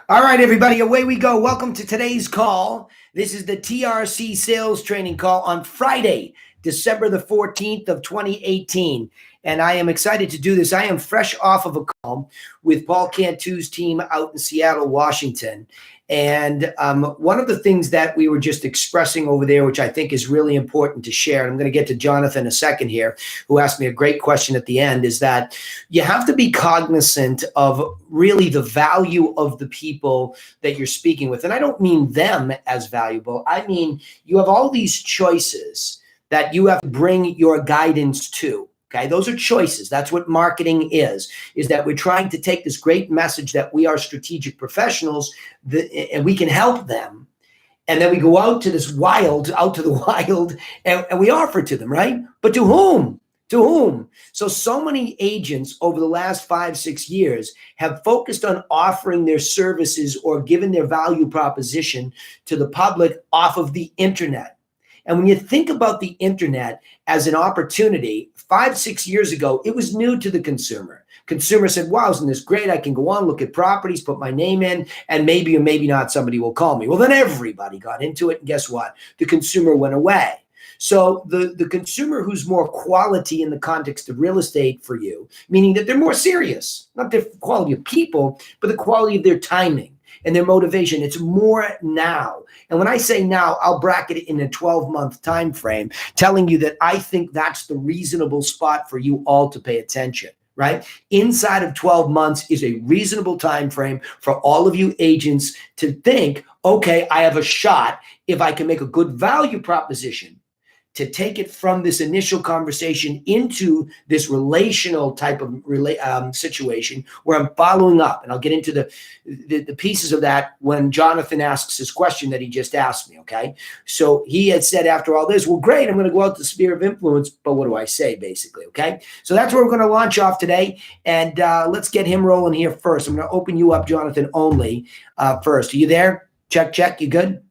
All right, everybody, away we go. Welcome to today's call. This is the TRC sales training call on Friday, December the 14th of 2018. And I am excited to do this. I am fresh off of a call with Paul Cantu's team out in Seattle, Washington. And one of the things that we were just expressing over there, which I think is really important to share, and I'm going to get to Jonathan in a second here, who asked me a great question at the end, is that you have to be cognizant of really the value of the people that you're speaking with. And I don't mean them as valuable. I mean, you have all these choices that you have to bring your guidance to. Okay, those are choices. That's what marketing is that we're trying to take this great message that we are strategic professionals and we can help them. And then we go out to the wild, and we offer to them, right? But to whom? To whom? So many agents over the last 5-6 years have focused on offering their services or giving their value proposition to the public off of the internet. And when you think about the internet as an opportunity, 5-6 years ago, it was new to the consumer. Consumer said, wow, isn't this great? I can go on, look at properties, put my name in, and maybe or maybe not somebody will call me. Well, then everybody got into it. And guess what? The consumer went away. So the consumer who's more quality in the context of real estate for you, meaning that they're more serious, not the quality of people, but the quality of their timing and their motivation. It's more now. And when I say now, I'll bracket it in a 12-month time frame, telling you that I think that's the reasonable spot for you all to pay attention, right? Inside of 12 months is a reasonable time frame for all of you agents to think, okay, I have a shot if I can make a good value proposition to take it from this initial conversation into this relational type of situation where I'm following up. And I'll get into the pieces of that when Jonathan asks his question that he just asked me, okay? So he had said after all this, well, great, I'm going to go out the sphere of influence, but what do I say, basically, okay? So that's where we're going to launch off today, and let's get him rolling here first. I'm going to open you up, Jonathan, only first. Are you there? Check, you good?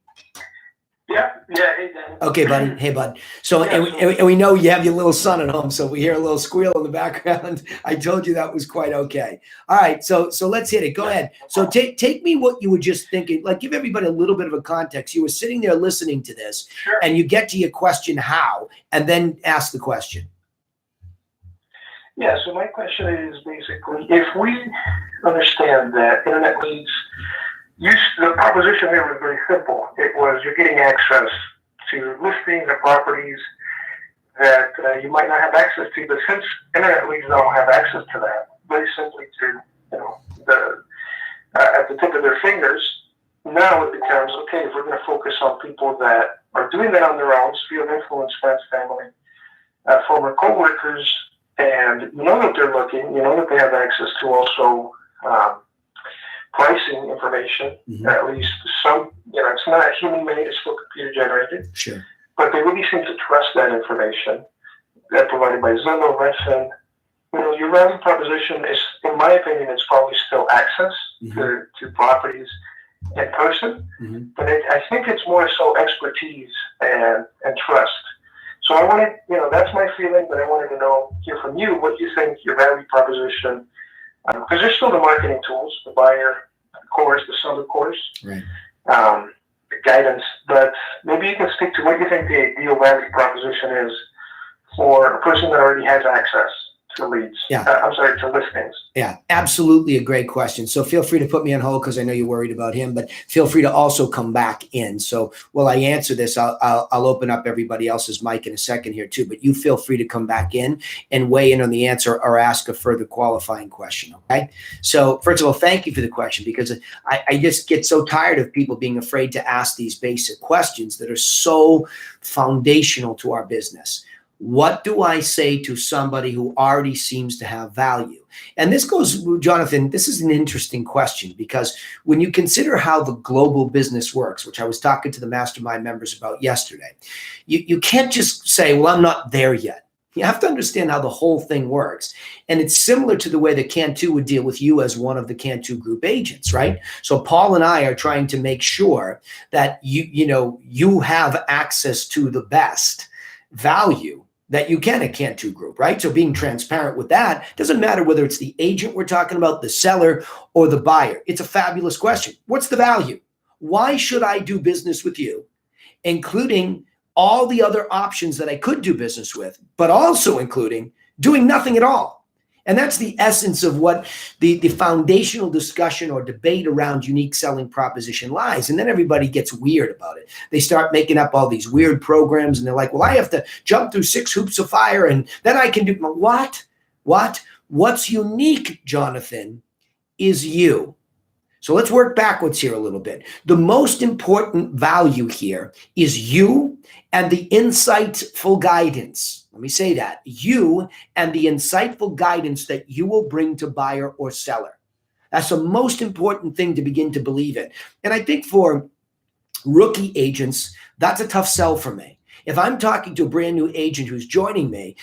Yeah, hey, Danny. Okay, buddy. Hey, bud. So, and we know you have your little son at home, so we hear a little squeal in the background. I told you that was quite okay. All right, so let's hit it. Go ahead. So take me what you were just thinking. Like, give everybody a little bit of a context. You were sitting there listening to this, Sure. And you get to your question, how, and then ask the question. Yeah, so my question is basically, if we understand that internet leads, the proposition there was very simple. It was you're getting access to listings and properties that you might not have access to, but since internet leads don't have access to that, very simply to at the tip of their fingers, now it becomes, okay, if we're going to focus on people that are doing that on their own, sphere of influence, friends, family, former coworkers, and you know that they're looking, you know that they have access to also pricing information, at least some, it's not human made, it's still computer generated. Sure. But they really seem to trust that information that provided by Zillow, Redfin. Your value proposition is, in my opinion, it's probably still access to properties in person. But I think it's more so expertise and trust. So I wanted, that's my feeling, but I wanted to hear from you what you think your value proposition, because there's still the marketing tools, the buyer course, the seller course, right. The guidance, but maybe you can speak to what you think the ideal value proposition is for a person that already has access to leads. Yeah. To listings. Yeah, absolutely a great question. So feel free to put me on hold because I know you're worried about him, but feel free to also come back in. So while I answer this, I'll open up everybody else's mic in a second here too, but you feel free to come back in and weigh in on the answer or ask a further qualifying question, okay? So first of all, thank you for the question, because I just get so tired of people being afraid to ask these basic questions that are so foundational to our business. What do I say to somebody who already seems to have value? And this goes, Jonathan, this is an interesting question, because when you consider how the global business works, which I was talking to the mastermind members about yesterday, you can't just say, well, I'm not there yet. You have to understand how the whole thing works. And it's similar to the way that Cantu would deal with you as one of the Cantu group agents, right? So Paul and I are trying to make sure that you have access to the best value that you can at Cantu Group, right? So being transparent with that doesn't matter whether it's the agent we're talking about, the seller, or the buyer. It's a fabulous question. What's the value? Why should I do business with you, including all the other options that I could do business with, but also including doing nothing at all? And that's the essence of what the foundational discussion or debate around unique selling proposition lies. And then everybody gets weird about it. They start making up all these weird programs and they're like, well, I have to jump through 6 hoops of fire and then I can do what? What's unique, Jonathan, is you. So let's work backwards here a little bit. The most important value here is you and the insightful guidance. Let me say that. You and the insightful guidance that you will bring to buyer or seller. That's the most important thing to begin to believe in. And I think for rookie agents, that's a tough sell for me. If I'm talking to a brand new agent who's joining me,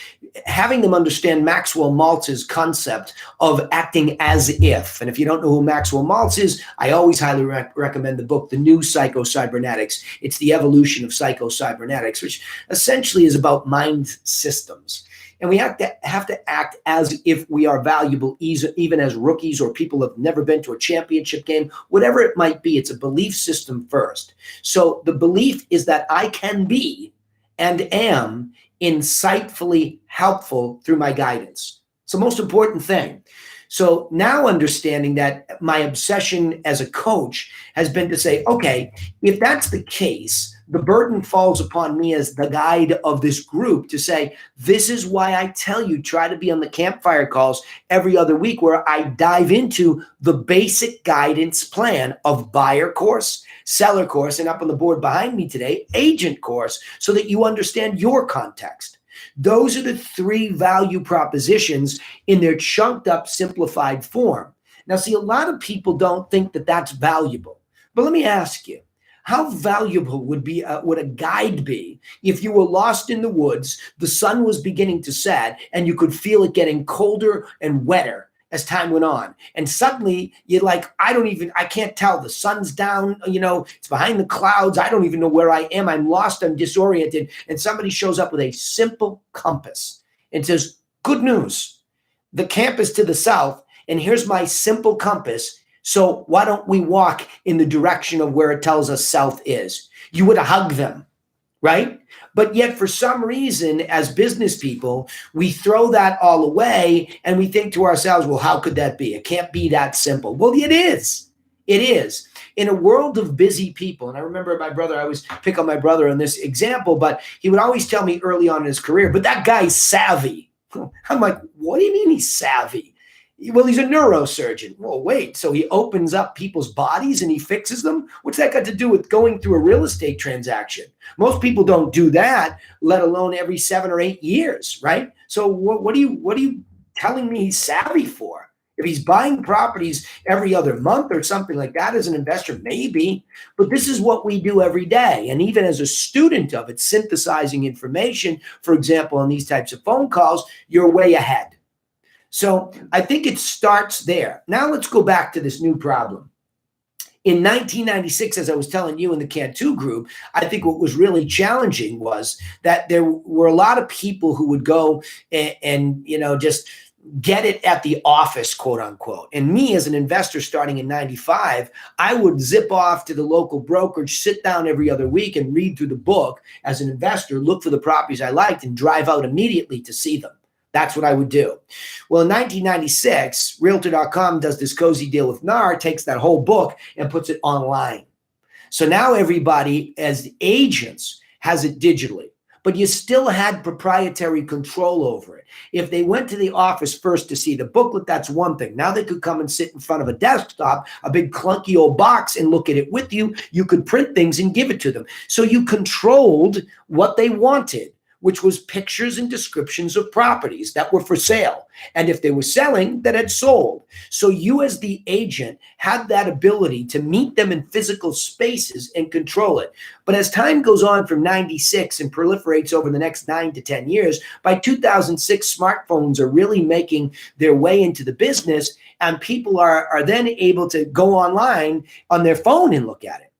having them understand Maxwell Maltz's concept of acting as if, and if you don't know who Maxwell Maltz is, I always highly recommend the book, The New Psycho-Cybernetics. It's the evolution of psycho-cybernetics, which essentially is about mind systems. And we have to act as if we are valuable, even as rookies or people who have never been to a championship game, whatever it might be. It's a belief system first. So the belief is that I can be and am insightfully helpful through my guidance. It's the most important thing. So now understanding that my obsession as a coach has been to say, okay, if that's the case, the burden falls upon me as the guide of this group to say, this is why I tell you, try to be on the campfire calls every other week where I dive into the basic guidance plan of buyer course, seller course, and up on the board behind me today, agent course, so that you understand your context. Those are the 3 value propositions in their chunked up, simplified form. Now, see, a lot of people don't think that that's valuable. But let me ask you, how valuable would a guide be if you were lost in the woods, the sun was beginning to set, and you could feel it getting colder and wetter as time went on? And suddenly you're like, I can't tell. The sun's down, it's behind the clouds. I don't even know where I am. I'm lost. I'm disoriented. And somebody shows up with a simple compass and says, good news. The camp is to the south, and here's my simple compass. So why don't we walk in the direction of where it tells us south is? You would hug them, right? But yet for some reason, as business people, we throw that all away and we think to ourselves, well, how could that be? It can't be that simple. Well, it is. It is. In a world of busy people, and I remember my brother, I always pick on my brother in this example, but he would always tell me early on in his career, but that guy's savvy. I'm like, what do you mean he's savvy? Well, he's a neurosurgeon. Well, wait, so he opens up people's bodies and he fixes them? What's that got to do with going through a real estate transaction? Most people don't do that, let alone every 7 or 8 years, right? So what are you telling me he's savvy for? If he's buying properties every other month or something like that as an investor, maybe. But this is what we do every day. And even as a student of it, synthesizing information, for example, on these types of phone calls, you're way ahead. So I think it starts there. Now let's go back to this new problem. In 1996, as I was telling you in the Cantu group, I think what was really challenging was that there were a lot of people who would go and just get it at the office, quote unquote. And me as an investor starting in 95, I would zip off to the local brokerage, sit down every other week and read through the book as an investor, look for the properties I liked and drive out immediately to see them. That's what I would do. Well, in 1996, Realtor.com does this cozy deal with NAR, takes that whole book and puts it online. So now everybody, as agents, has it digitally, but you still had proprietary control over it. If they went to the office first to see the booklet, that's one thing. Now they could come and sit in front of a desktop, a big clunky old box, and look at it with you. You could print things and give it to them. So you controlled what they wanted, which was pictures and descriptions of properties that were for sale. And if they were selling, that had sold. So you as the agent had that ability to meet them in physical spaces and control it. But as time goes on from 96 and proliferates over the next 9 to 10 years, by 2006, smartphones are really making their way into the business, and people are then able to go online on their phone and look at it.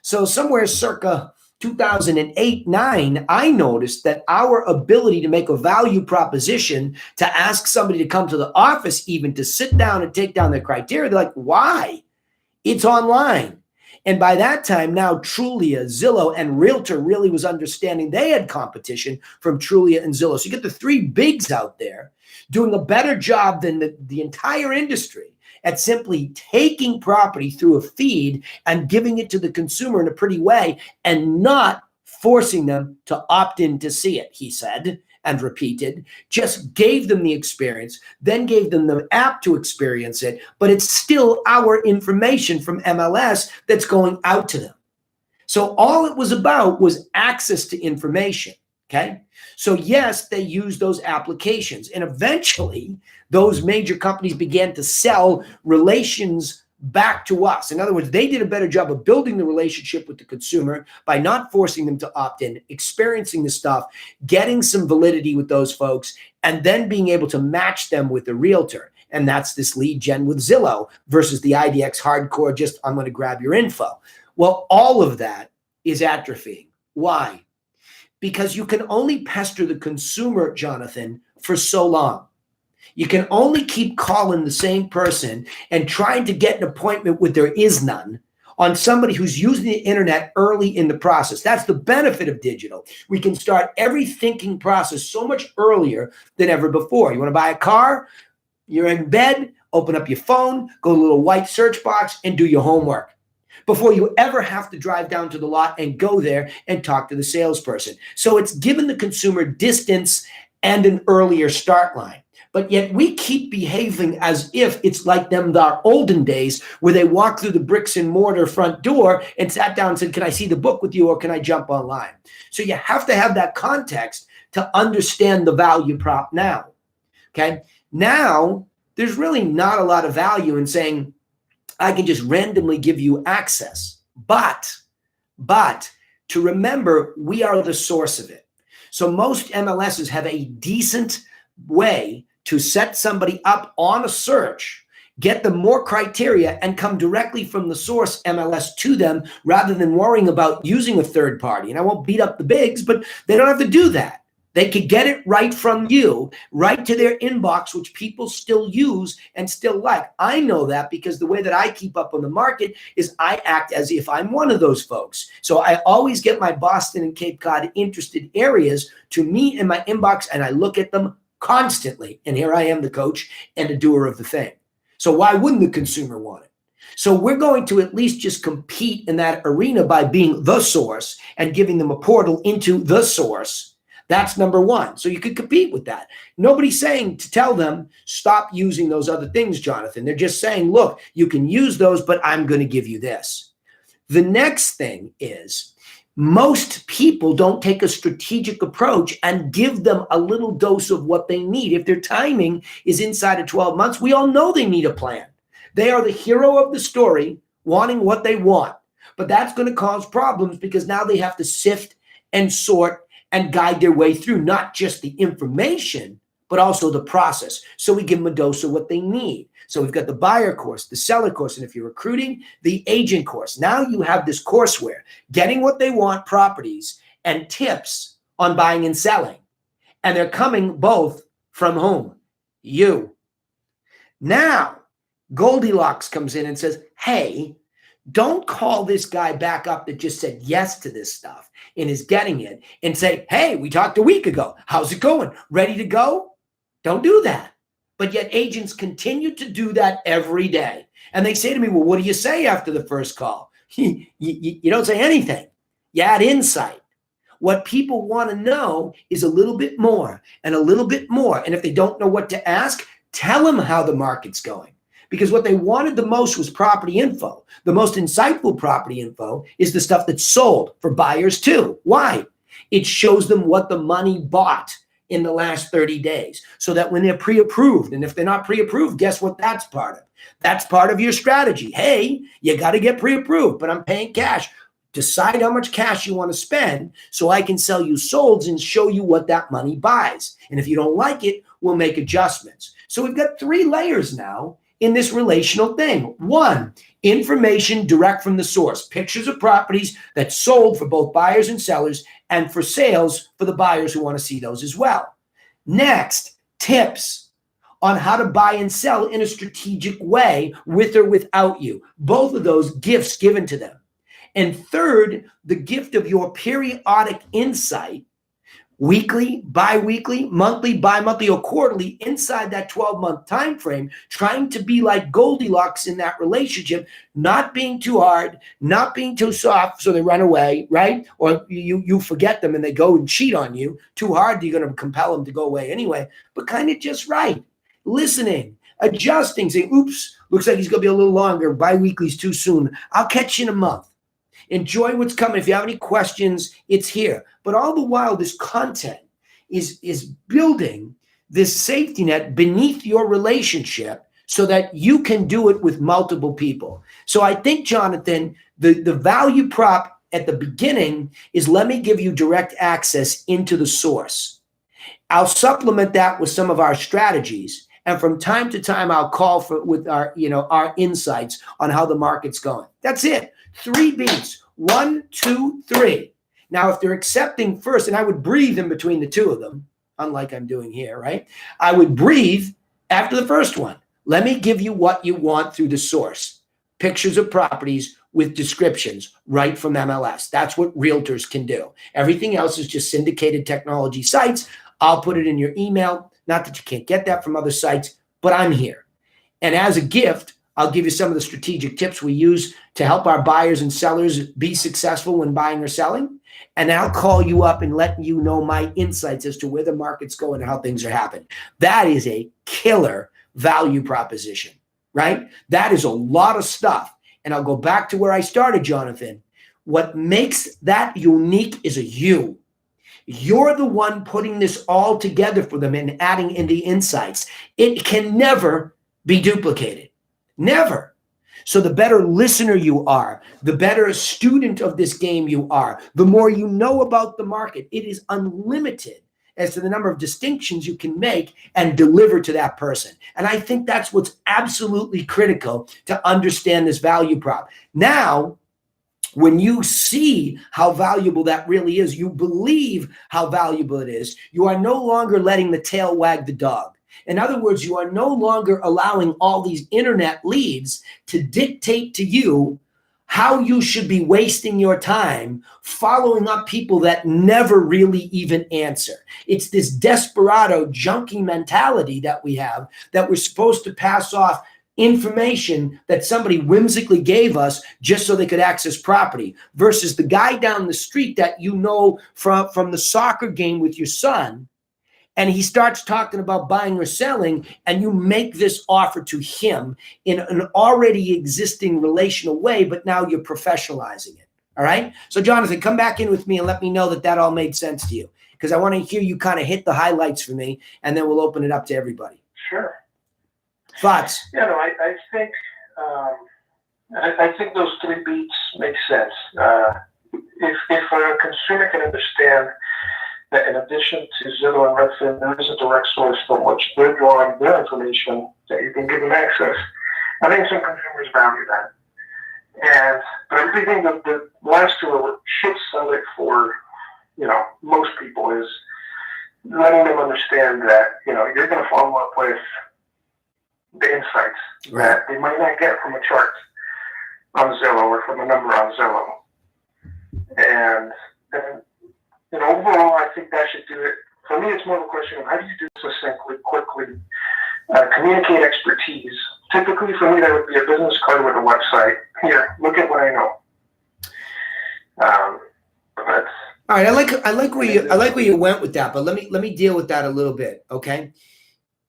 So somewhere circa 2008, 9, I noticed that our ability to make a value proposition, to ask somebody to come to the office, even to sit down and take down their criteria, they're like, why? It's online. And by that time, now Trulia, Zillow, and Realtor really was understanding they had competition from Trulia and Zillow. So you get the three bigs out there doing a better job than the entire industry at simply taking property through a feed and giving it to the consumer in a pretty way and not forcing them to opt in to see it, he said and repeated. Just gave them the experience, then gave them the app to experience it, but it's still our information from MLS that's going out to them. So all it was about was access to information, okay? So yes, they used those applications, and eventually those major companies began to sell relations back to us. In other words, they did a better job of building the relationship with the consumer by not forcing them to opt in, experiencing the stuff, getting some validity with those folks, and then being able to match them with the realtor. And that's this lead gen with Zillow versus the IDX hardcore, just I'm going to grab your info. Well, all of that is atrophying. Why? Because you can only pester the consumer, Jonathan, for so long. You can only keep calling the same person and trying to get an appointment with there is none on somebody who's using the internet early in the process. That's the benefit of digital. We can start every thinking process so much earlier than ever before. You want to buy a car? You're in bed, open up your phone, go to the little white search box and do your homework before you ever have to drive down to the lot and go there and talk to the salesperson. So it's given the consumer distance and an earlier start line. But yet we keep behaving as if it's like them, our olden days, where they walked through the bricks and mortar front door and sat down and said, can I see the book with you or can I jump online? So you have to have that context to understand the value prop now, okay? Now, there's really not a lot of value in saying, I can just randomly give you access. But to remember, we are the source of it. So most MLSs have a decent way to set somebody up on a search, get them more criteria, and come directly from the source MLS to them rather than worrying about using a third party. And I won't beat up the bigs, but they don't have to do that. They could get it right from you, right to their inbox, which people still use and still like. I know that because the way that I keep up on the market is I act as if I'm one of those folks. So I always get my Boston and Cape Cod interested areas to me in my inbox, and I look at them constantly. And here I am, the coach and the doer of the thing. So why wouldn't the consumer want it? So we're going to at least just compete in that arena by being the source and giving them a portal into the source. That's number one. So you could compete with that. Nobody's saying to tell them, stop using those other things, Jonathan. They're just saying, look, you can use those, but I'm going to give you this. The next thing is, most people don't take a strategic approach and give them a little dose of what they need. If their timing is inside of 12 months, we all know they need a plan. They are the hero of the story, wanting what they want. But that's going to cause problems because now they have to sift and sort and guide their way through not just the information, but also the process. So we give them a dose of what they need. So we've got the buyer course, the seller course, and if you're recruiting, the agent course. Now you have this courseware, getting what they want, properties, and tips on buying and selling. And they're coming both from whom? You. Now, Goldilocks comes in and says, hey, don't call this guy back up that just said yes to this stuff and is getting it and say, hey, we talked a week ago. How's it going? Ready to go? Don't do that. But yet agents continue to do that every day. And they say to me, well, what do you say after the first call? You don't say anything. You add insight. What people want to know is a little bit more and a little bit more. And if they don't know what to ask, tell them how the market's going. Because what they wanted the most was property info. The most insightful property info is the stuff that's sold for buyers too. Why? It shows them what the money bought in the last 30 days so that when they're pre-approved, and if they're not pre-approved, guess what that's part of? That's part of your strategy. Hey, you got to get pre-approved, but I'm paying cash. Decide how much cash you want to spend so I can sell you solds and show you what that money buys. And if you don't like it, we'll make adjustments. So we've got 3 layers now in this relational thing. One, information direct from the source, pictures of properties that sold for both buyers and sellers, and for sales for the buyers who want to see those as well. Next, tips on how to buy and sell in a strategic way with or without you. Both of those gifts given to them. And third, the gift of your periodic insight, weekly, bi-weekly, monthly, bi-monthly, or quarterly, inside that 12-month time frame, trying to be like Goldilocks in that relationship, not being too hard, not being too soft so they run away, right? Or you forget them and they go and cheat on you. Too hard, you're going to compel them to go away anyway, but kind of just right. Listening, adjusting, saying, oops, looks like he's going to be a little longer. Bi-weekly's too soon. I'll catch you in a month. Enjoy what's coming. If you have any questions, it's here. But all the while, this content is building this safety net beneath your relationship so that you can do it with multiple people. So I think, Jonathan, the value prop at the beginning is, let me give you direct access into the source. I'll supplement that with some of our strategies. And from time to time, I'll call with our insights on how the market's going. That's it. 3 beats. 1, 2, 3. Now, if they're accepting first, and I would breathe in between the two of them, unlike I'm doing here, right? I would breathe after the first one. Let me give you what you want through the source. Pictures of properties with descriptions right from MLS. That's what realtors can do. Everything else is just syndicated technology sites. I'll put it in your email. Not that you can't get that from other sites, but I'm here. And as a gift, I'll give you some of the strategic tips we use to help our buyers and sellers be successful when buying or selling. And I'll call you up and let you know my insights as to where the market's going and how things are happening. That is a killer value proposition, right? That is a lot of stuff. And I'll go back to where I started, Jonathan. What makes that unique is you. You're the one putting this all together for them and adding in the insights. It can never be duplicated. Never. So the better listener you are, the better student of this game you are, the more you know about the market. It is unlimited as to the number of distinctions you can make and deliver to that person. And I think that's what's absolutely critical to understand this value prop. Now, when you see how valuable that really is, you believe how valuable it is, you are no longer letting the tail wag the dog. In other words, you are no longer allowing all these internet leads to dictate to you how you should be wasting your time following up people that never really even answer. It's this desperado junkie mentality that we have, that we're supposed to pass off information that somebody whimsically gave us just so they could access property, versus the guy down the street that you know from the soccer game with your son. And he starts talking about buying or selling, and you make this offer to him in an already existing relational way, but now you're professionalizing it. All right. So, Jonathan, come back in with me and let me know that all made sense to you, because I want to hear you kind of hit the highlights for me, and then we'll open it up to everybody. Sure. Thoughts? Yeah, no, I think those 3 beats make sense. If a consumer can understand that in addition to Zillow and Redfin, there is a direct source from which they're drawing their information that you can give them access, I think some consumers value that. But I really think that the last 2 are what should sell it for, most people, is letting them understand that, you're going to follow up with the insights that they might not get from a chart on Zillow or from a number on Zillow. And overall, I think that should do it. For me, it's more of a question of how do you do this succinctly, quickly, communicate expertise. Typically, for me, that would be a business card with a website. Here, look at what I know. All right, I like where you went with that, but let me deal with that a little bit, okay?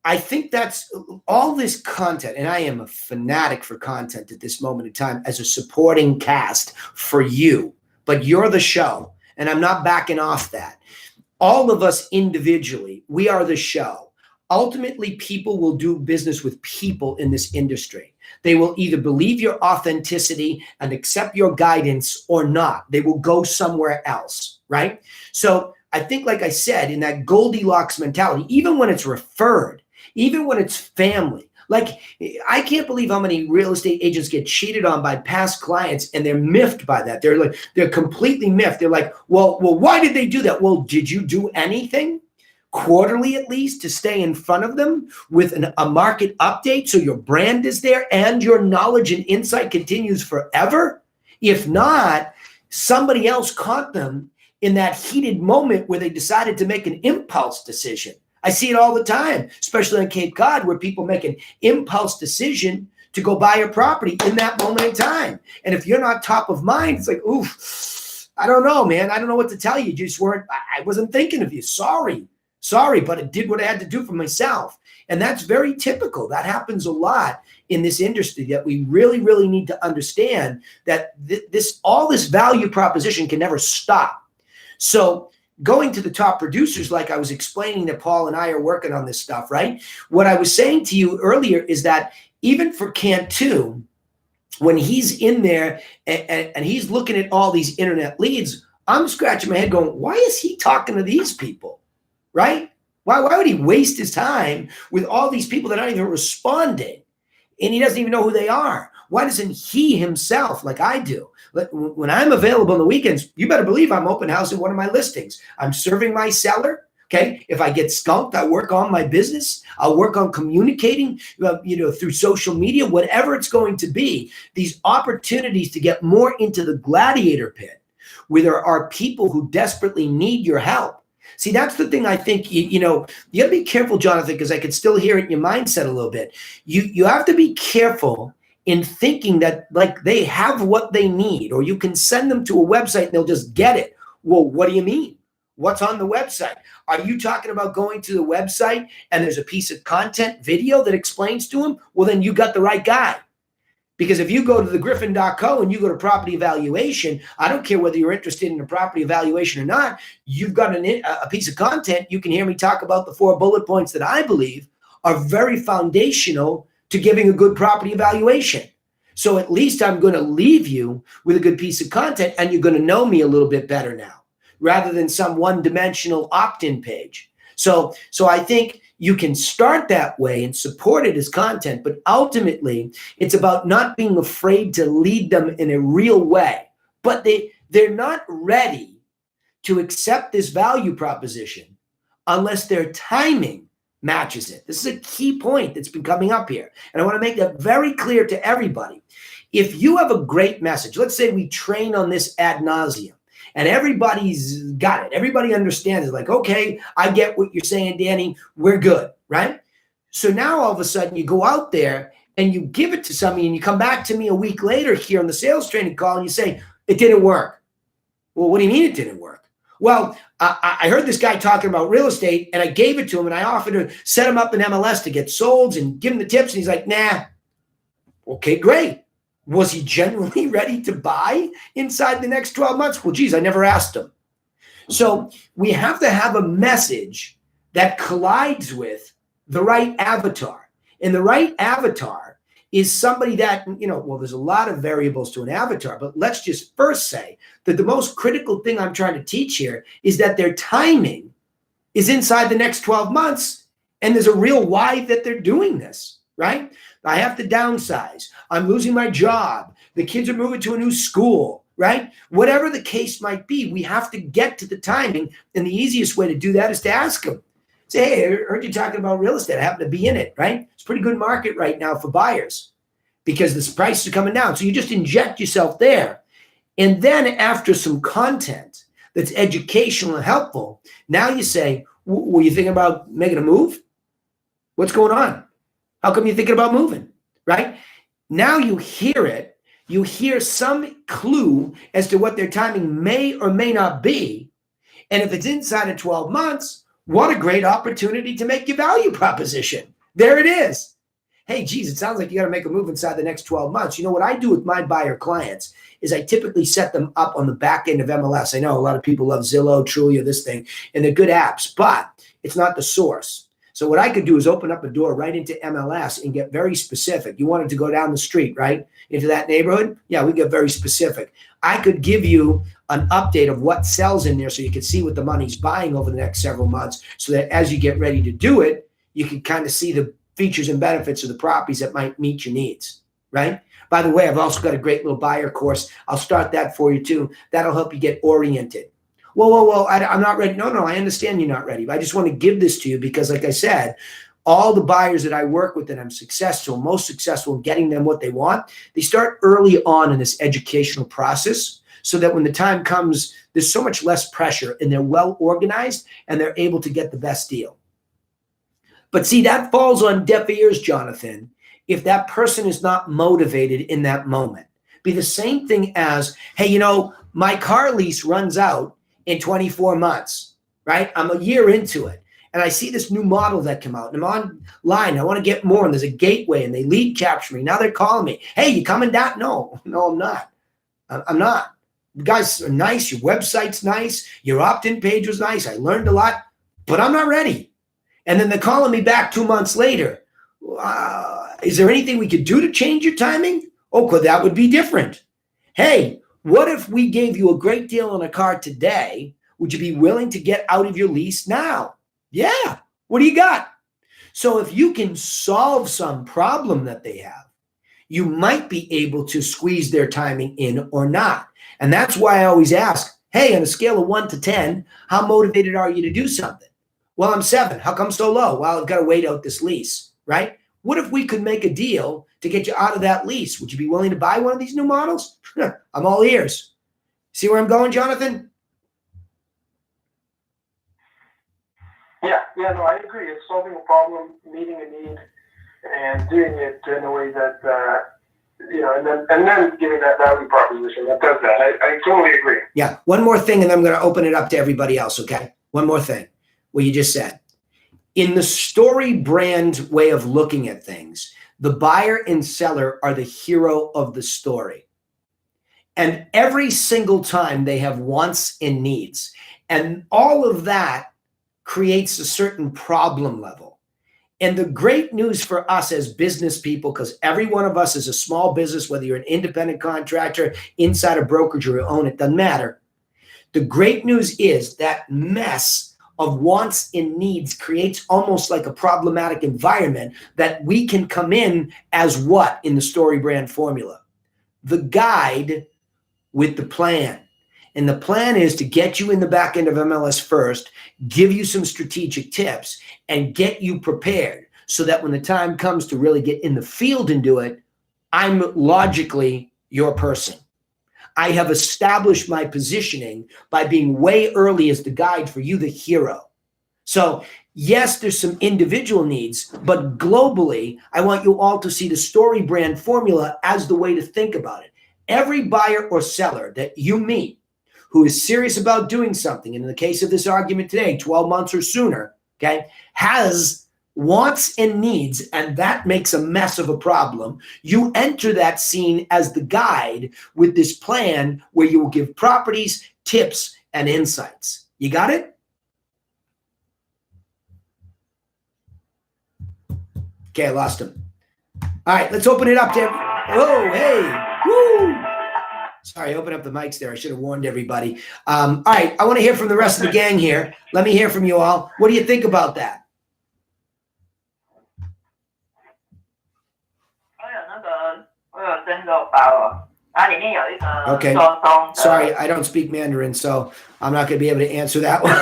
I think that's all this content, and I am a fanatic for content at this moment in time as a supporting cast for you, but you're the show, and I'm not backing off that. All of us individually, we are the show. Ultimately, people will do business with people in this industry. They will either believe your authenticity and accept your guidance or not. They will go somewhere else, right? So I think, like I said, in that Goldilocks mentality, even when it's referred, even when it's family, Like, I can't believe how many real estate agents get cheated on by past clients, and they're miffed by that. They're completely miffed. They're like, well, why did they do that? Well, did you do anything quarterly at least to stay in front of them with a market update so your brand is there and your knowledge and insight continues forever? If not, somebody else caught them in that heated moment where they decided to make an impulse decision. I see it all the time, especially on Cape Cod, where people make an impulse decision to go buy a property in that moment in time. And if you're not top of mind, it's like, oof, I don't know, man. I don't know what to tell you. You just weren't, I wasn't thinking of you. Sorry, but it did what I had to do for myself. And that's very typical. That happens a lot in this industry, that we really, really need to understand that all this value proposition can never stop. So going to the top producers, like I was explaining that Paul and I are working on this stuff, right? What I was saying to you earlier is that even for Cantu, when he's in there and he's looking at all these internet leads, I'm scratching my head going, why is he talking to these people, right? Why would he waste his time with all these people that aren't even responding? And he doesn't even know who they are. Why doesn't he himself, like I do? When I'm available on the weekends, you better believe I'm open housing one of my listings. I'm serving my seller. Okay. If I get skunked, I work on my business. I'll work on communicating, through social media, whatever it's going to be. These opportunities to get more into the gladiator pit, where there are people who desperately need your help. See, that's the thing I think, you got to be careful, Jonathan, because I could still hear it in your mindset a little bit. You have to be careful in thinking that like they have what they need, or you can send them to a website and they'll just get it. Well, what do you mean? What's on the website? Are you talking about going to the website and there's a piece of content video that explains to them? Well, then you got the right guy. Because if you go to thegriffin.co and you go to property evaluation, I don't care whether you're interested in a property evaluation or not, you've got a piece of content. You can hear me talk about the 4 bullet points that I believe are very foundational to giving a good property evaluation. So at least I'm going to leave you with a good piece of content, and you're going to know me a little bit better now, rather than some one-dimensional opt-in page. So I think you can start that way and support it as content, but ultimately it's about not being afraid to lead them in a real way. But they're not ready to accept this value proposition unless their timing matches it. This is a key point that's been coming up here. And I want to make that very clear to everybody. If you have a great message, let's say we train on this ad nauseum, and everybody's got it. Everybody understands it. Like, okay, I get what you're saying, Danny. We're good, right? So now all of a sudden you go out there and you give it to somebody, and you come back to me a week later here on the sales training call and you say, it didn't work. Well, what do you mean it didn't work? Well, I heard this guy talking about real estate, and I gave it to him, and I offered to set him up in MLS to get sold and give him the tips. And he's like, nah. Okay, great. Was he genuinely ready to buy inside the next 12 months? Well, geez, I never asked him. So we have to have a message that collides with the right avatar. And the right avatar is somebody that, there's a lot of variables to an avatar, but let's just first say that the most critical thing I'm trying to teach here is that their timing is inside the next 12 months. And there's a real why that they're doing this, right? I have to downsize. I'm losing my job. The kids are moving to a new school, right? Whatever the case might be, we have to get to the timing. And the easiest way to do that is to ask them. Say, hey, I heard you talking about real estate. I happen to be in it, right? It's a pretty good market right now for buyers because the prices are coming down. So you just inject yourself there. And then after some content that's educational and helpful, now you say, were you thinking about making a move? What's going on? How come you're thinking about moving, right? Now you hear it. You hear some clue as to what their timing may or may not be. And if it's inside of 12 months, what a great opportunity to make your value proposition. There it is. Hey, geez, it sounds like you got to make a move inside the next 12 months. You know what I do with my buyer clients is I typically set them up on the back end of MLS. I know a lot of people love Zillow, Trulia, this thing, and they're good apps, but it's not the source. So what I could do is open up a door right into MLS and get very specific. You wanted to go down the street, right? Into that neighborhood? Yeah, we get very specific. I could give you an update of what sells in there so you can see what the money's buying over the next several months so that as you get ready to do it, you can kind of see the features and benefits of the properties that might meet your needs, right? By the way, I've also got a great little buyer course. I'll start that for you too. That'll help you get oriented. Whoa, I'm not ready. No, I understand you're not ready. But I just want to give this to you because, like I said, all the buyers that I work with that I'm most successful in getting them what they want, they start early on in this educational process so that when the time comes, there's so much less pressure and they're well organized and they're able to get the best deal. But see, that falls on deaf ears, Jonathan, if that person is not motivated in that moment. Be the same thing as, hey, my car lease runs out in 24 months, right? I'm a year into it. And I see this new model that came out and I'm online. I want to get more. And there's a gateway and they lead capture me. Now they're calling me. Hey, you coming down? No, I'm not. I'm not. You guys are nice. Your website's nice. Your opt-in page was nice. I learned a lot, but I'm not ready. And then they're calling me back 2 months later. Is there anything we could do to change your timing? Oh, that would be different. Hey, what if we gave you a great deal on a car today? Would you be willing to get out of your lease now? Yeah. What do you got? So if you can solve some problem that they have, you might be able to squeeze their timing in or not. And that's why I always ask, hey, on a scale of 1 to 10, how motivated are you to do something? Well, I'm 7. How come so low? Well, I've got to wait out this lease, right? What if we could make a deal to get you out of that lease? Would you be willing to buy one of these new models? I'm all ears. See where I'm going, Jonathan? Yeah, no, I agree. It's solving a problem, meeting a need, and doing it in a way that, and then giving that value proposition that does that. I totally agree. Yeah. One more thing, and I'm going to open it up to everybody else, okay? One more thing. What you just said. In the story brand way of looking at things, the buyer and seller are the hero of the story. And every single time they have wants and needs. And all of that creates a certain problem level. And the great news for us as business people, because every one of us is a small business, whether you're an independent contractor, inside a brokerage, or you own it, doesn't matter. The great news is that mess of wants and needs creates almost like a problematic environment that we can come in as what in the story brand formula? The guide with the plan. And the plan is to get you in the back end of MLS first, give you some strategic tips, and get you prepared so that when the time comes to really get in the field and do it, I'm logically your person. I have established my positioning by being way early as the guide for you, the hero. So yes, there's some individual needs, but globally, I want you all to see the story brand formula as the way to think about it. Every buyer or seller that you meet who is serious about doing something, and in the case of this argument today, 12 months or sooner, okay, has wants and needs, and that makes a mess of a problem. You enter that scene as the guide with this plan where you will give properties, tips, and insights. You got it? Okay, I lost him. All right, let's open it up to oh, hey, woo! Sorry, open up the mics there. I should have warned everybody. All right, I want to hear from the rest of the gang here. Let me hear from you all. What do you think about that? Okay. Sorry, I don't speak Mandarin, so I'm not going to be able to answer that one.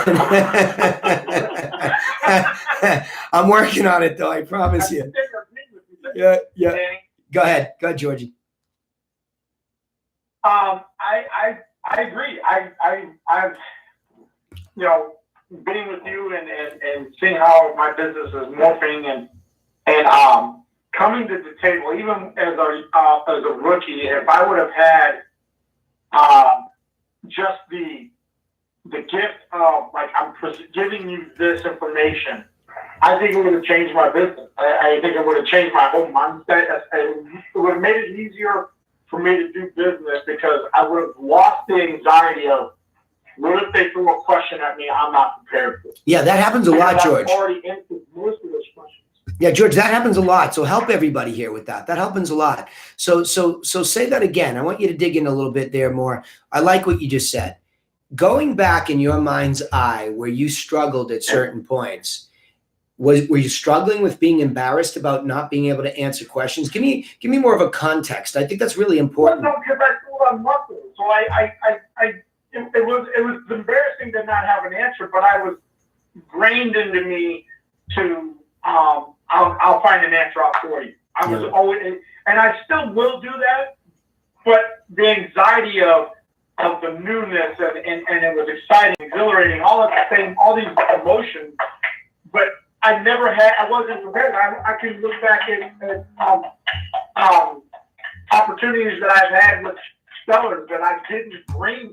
I'm working on it, though. I promise you. Yeah. Go ahead, Georgie. I agree. I've being with you and seeing how my business is morphing and coming to the table, even as a rookie, if I would have had just the gift of I'm giving you this information, I think it would have changed my business. I think it would have changed my whole mindset. It would have made it easier for me to do business because I would have lost the anxiety of what if they throw a question at me I'm not prepared for. Yeah, that happens a lot, George. I've already answered most of those questions. Yeah, George, that happens a lot. So help everybody here with that. That happens a lot. So say that again. I want you to dig in a little bit there more. I like what you just said. Going back in your mind's eye where you struggled at certain points, were you struggling with being embarrassed about not being able to answer questions? Give me more of a context. I think that's really important. Well, no, because I thought I'm muscle. So it was embarrassing to not have an answer, but I was grained into me to, I'll find an answer out for you. I was always, and I still will do that, but the anxiety of the newness and it was exciting, exhilarating, all these emotions, but I wasn't prepared. I can look back at opportunities that I've had with sellers that I didn't bring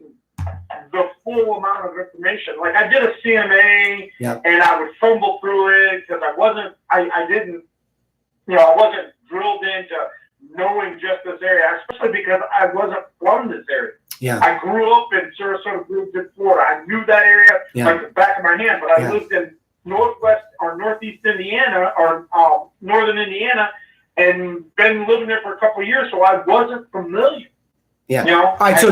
the full amount of information. Like I did a CMA and I would fumble through it because I wasn't drilled into knowing just this area, especially because I wasn't from this area. Yeah. I grew up in Sarasota, Florida. I knew that area like the back of my hand, but I lived in Northwest or Northeast Indiana or Northern Indiana and been living there for a couple of years, so I wasn't familiar. Yeah. You know? All right. So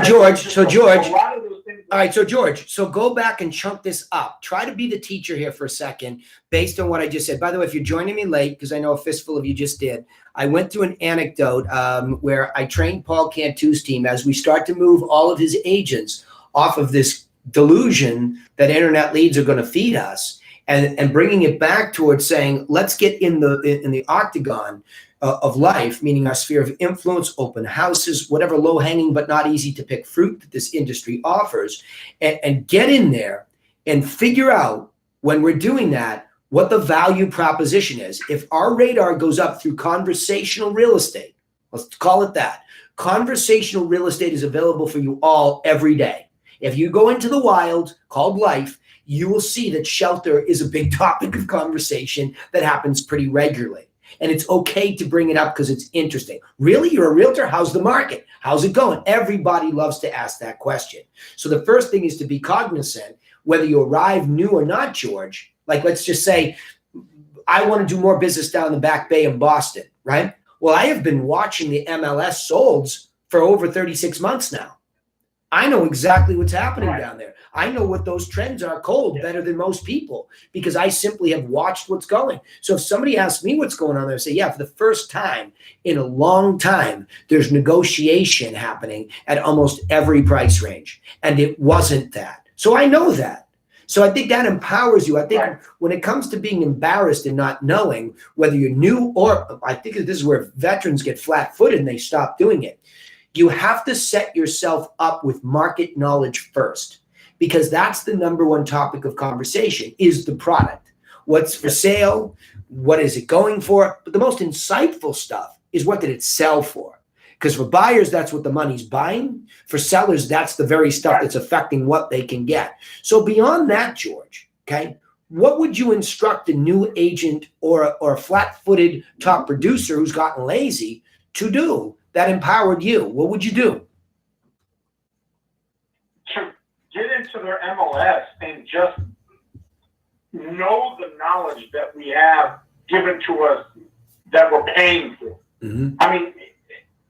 George, so go back and chunk this up. Try to be the teacher here for a second based on what I just said. By the way, if you're joining me late, because I know a fistful of you just did, I went through an anecdote where I trained Paul Cantu's team as we start to move all of his agents off of this delusion that internet leads are going to feed us and bringing it back towards saying, let's get in the octagon of life, meaning our sphere of influence, open houses, whatever low-hanging but not easy to pick fruit that this industry offers, and get in there and figure out when we're doing that what the value proposition is. If our radar goes up through conversational real estate, let's call it that, conversational real estate is available for you all every day. If you go into the wild called life, you will see that shelter is a big topic of conversation that happens pretty regularly. And it's okay to bring it up because it's interesting. Really? You're a realtor? How's the market? How's it going? Everybody loves to ask that question. So the first thing is to be cognizant, whether you arrive new or not, George. Like, let's just say, I want to do more business down the Back Bay in Boston, right? Well, I have been watching the MLS solds for over 36 months now. I know exactly what's happening down there. I know what those trends are cold better than most people because I simply have watched what's going. So if somebody asks me what's going on there, I say, yeah, for the first time in a long time, there's negotiation happening at almost every price range. And it wasn't that. So I know that. So I think that empowers you. I think when it comes to being embarrassed and not knowing whether you're new or I think this is where veterans get flat-footed and they stop doing it. You have to set yourself up with market knowledge first, because that's the number one topic of conversation is the product. What's for sale? What is it going for? But the most insightful stuff is what did it sell for? Because for buyers, that's what the money's buying. For sellers, that's the very stuff that's affecting what they can get. So beyond that, George, okay, what would you instruct a new agent or a flat-footed top producer who's gotten lazy to do that empowered you? What would you do? To get into their MLS and just know the knowledge that we have given to us that we're paying for. Mm-hmm. I mean,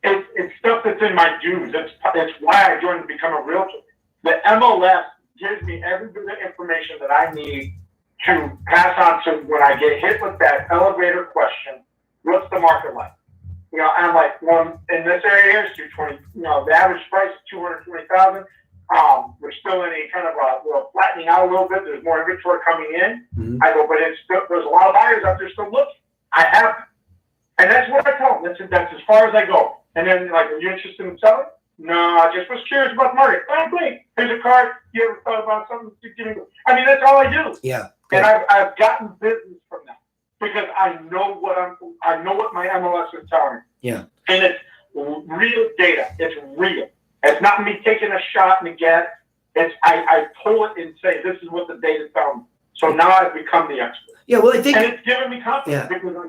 it's stuff that's in my dues. It's why I joined to become a realtor. The MLS gives me every bit of information that I need to pass on to when I get hit with that elevator question, what's the market like? You know, I'm like, well, in this area here, it's 220. You know, the average price is 220,000. We're still in a kind of flattening out a little bit. There's more inventory coming in. Mm-hmm. I go, but there's a lot of buyers out there still looking. I have, and that's what I tell them. That's as far as I go. And then, like, are you interested in selling? No, I just was curious about the market. Oh, great. Here's a card. You ever thought about something? I mean, that's all I do. Yeah. Okay. And I've gotten business from that. Because I know what my MLS is telling me. Yeah. And it's real data. It's real. It's not me taking a shot in the gas. It's I pull it and say, this is what the data tells me. So now I've become the expert. Yeah, well, I think, and it's given me confidence. Yeah.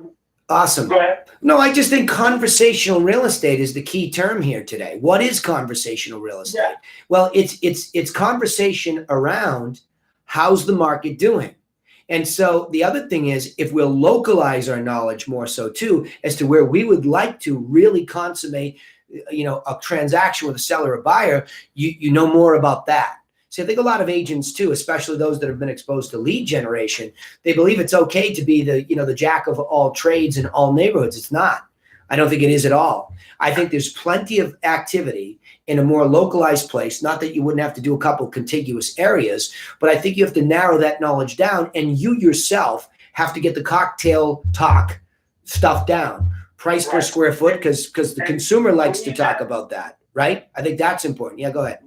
Awesome. Go ahead. No, I just think conversational real estate is the key term here today. What is conversational real estate? Yeah. Well, it's conversation around how's the market doing. And so the other thing is, if we'll localize our knowledge more so too, as to where we would like to really consummate, a transaction with a seller or buyer, you know more about that. See, I think a lot of agents too, especially those that have been exposed to lead generation, they believe it's okay to be the jack of all trades in all neighborhoods. It's not. I don't think it is at all. I think there's plenty of activity in a more localized place. Not that you wouldn't have to do a couple contiguous areas, but I think you have to narrow that knowledge down, and you yourself have to get the cocktail talk stuff down. Price per square foot, because the consumer likes to talk about that, right? I think that's important. Yeah, go ahead.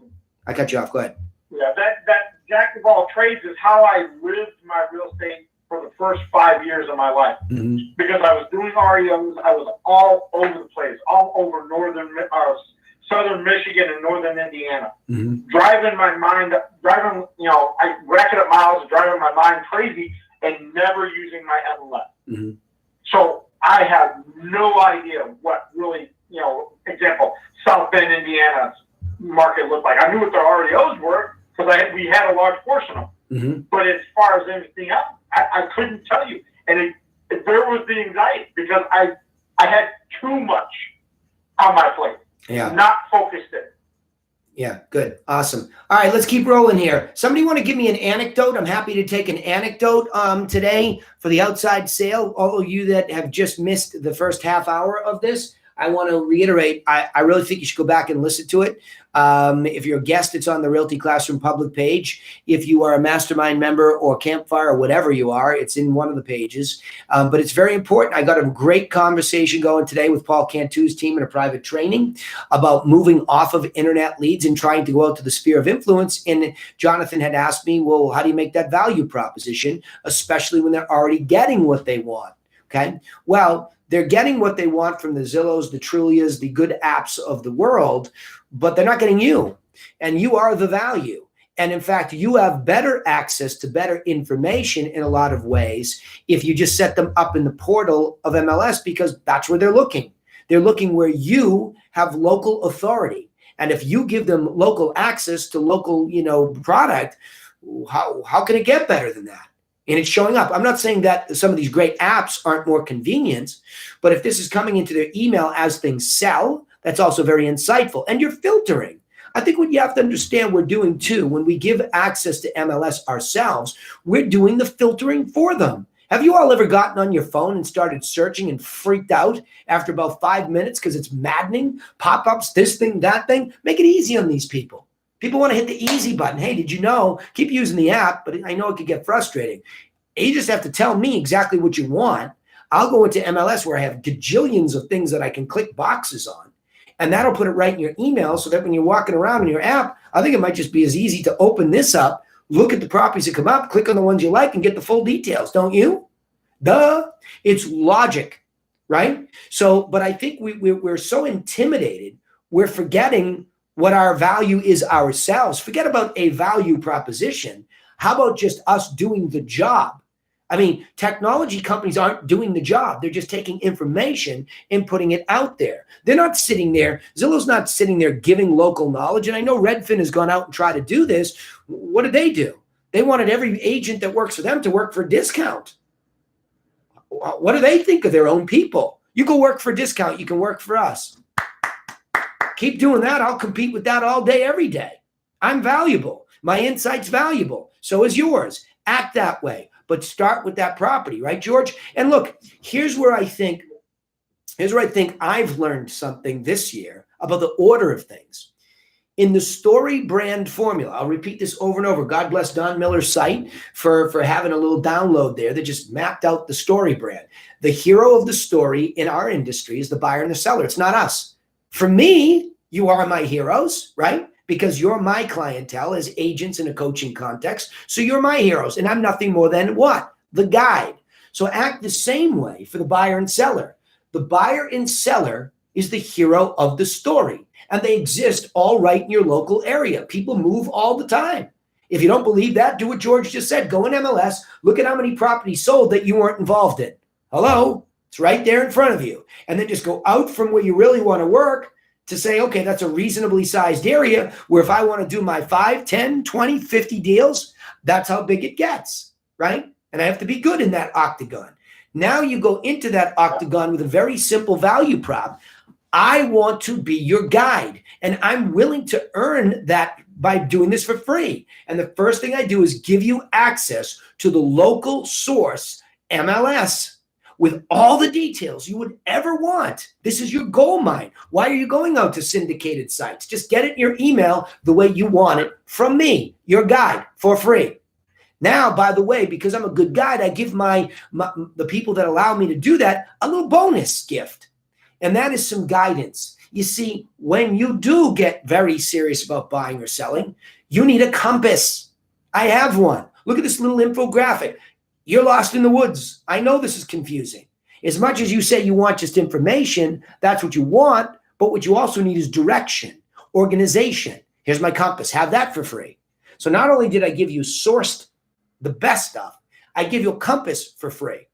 I cut you off. Go ahead. Yeah, that jack of all trades is how I lived my real estate for the first 5 years of my life. Mm-hmm. Because I was doing REOs, I was all over the place, all over southern Michigan and northern Indiana. Mm-hmm. I racking up miles, driving my mind crazy, and never using my MLS. Mm-hmm. So I have no idea what really, example, South Bend, Indiana's market looked like. I knew what their REOs were because we had a large portion of them. Mm-hmm. But as far as anything else, I couldn't tell you. And there was the anxiety because I had too much on my plate. Yeah. Not focused in. Yeah, good. Awesome. All right, let's keep rolling here. Somebody want to give me an anecdote? I'm happy to take an anecdote today for the outside sale. All of you that have just missed the first half hour of this, I want to reiterate, I really think you should go back and listen to it. If you're a guest, it's on the Realty Classroom public page. If you are a mastermind member or campfire or whatever you are, it's in one of the pages. But it's very important. I got a great conversation going today with Paul Cantu's team in a private training about moving off of internet leads and trying to go out to the sphere of influence. And Jonathan had asked me, well, how do you make that value proposition, especially when they're already getting what they want? Okay. Well, they're getting what they want from the Zillows, the Trulias, the good apps of the world, but they're not getting you. And you are the value. And in fact, you have better access to better information in a lot of ways if you just set them up in the portal of MLS, because that's where they're looking. They're looking where you have local authority. And if you give them local access to local, product, how can it get better than that? And it's showing up. I'm not saying that some of these great apps aren't more convenient, but if this is coming into their email as things sell, that's also very insightful. And you're filtering. I think what you have to understand we're doing too, when we give access to MLS ourselves, we're doing the filtering for them. Have you all ever gotten on your phone and started searching and freaked out after about 5 minutes because it's maddening? Pop-ups, this thing, that thing. Make it easy on these people. People want to hit the easy button. Hey, did you know? Keep using the app, but I know it could get frustrating. You just have to tell me exactly what you want. I'll go into MLS where I have gajillions of things that I can click boxes on, and that'll put it right in your email so that when you're walking around in your app, I think it might just be as easy to open this up, look at the properties that come up, click on the ones you like, and get the full details, don't you? Duh. It's logic, right? So, but I think we're so intimidated, we're forgetting what our value is ourselves. Forget about a value proposition. How about just us doing the job? I mean, technology companies aren't doing the job. They're just taking information and putting it out there. They're not sitting there. Zillow's not sitting there giving local knowledge. And I know Redfin has gone out and tried to do this. What did they do? They wanted every agent that works for them to work for a discount. What do they think of their own people? You go work for a discount. You can work for us. Keep doing that. I'll compete with that all day, every day. I'm valuable. My insight's valuable. So is yours. Act that way, but start with that property, right, George? And look, here's where I think I've learned something this year about the order of things. In the story brand formula, I'll repeat this over and over. God bless Don Miller's site for having a little download there that just mapped out the story brand. The hero of the story in our industry is the buyer and the seller. It's not us. For me, you are my heroes, right? Because you're my clientele as agents in a coaching context. So you're my heroes. And I'm nothing more than what? The guide. So act the same way for the buyer and seller. The buyer and seller is the hero of the story. And they exist all right in your local area. People move all the time. If you don't believe that, do what George just said. Go in MLS, look at how many properties sold that you weren't involved in. Hello? It's right there in front of you. And then just go out from where you really want to work to say, okay, that's a reasonably sized area where if I want to do my 5, 10, 20, 50 deals, that's how big it gets, right? And I have to be good in that octagon. Now you go into that octagon with a very simple value prop. I want to be your guide, and I'm willing to earn that by doing this for free. And the first thing I do is give you access to the local source MLS with all the details you would ever want. This is your gold mine. Why are you going out to syndicated sites? Just get it in your email the way you want it from me, your guide, for free. Now, by the way, because I'm a good guide, I give the people that allow me to do that a little bonus gift. And that is some guidance. You see, when you do get very serious about buying or selling, you need a compass. I have one. Look at this little infographic. You're lost in the woods. I know this is confusing. As much as you say you want just information, that's what you want. But what you also need is direction, organization. Here's my compass. Have that for free. So not only did I give you sourced the best stuff, I give you a compass for free.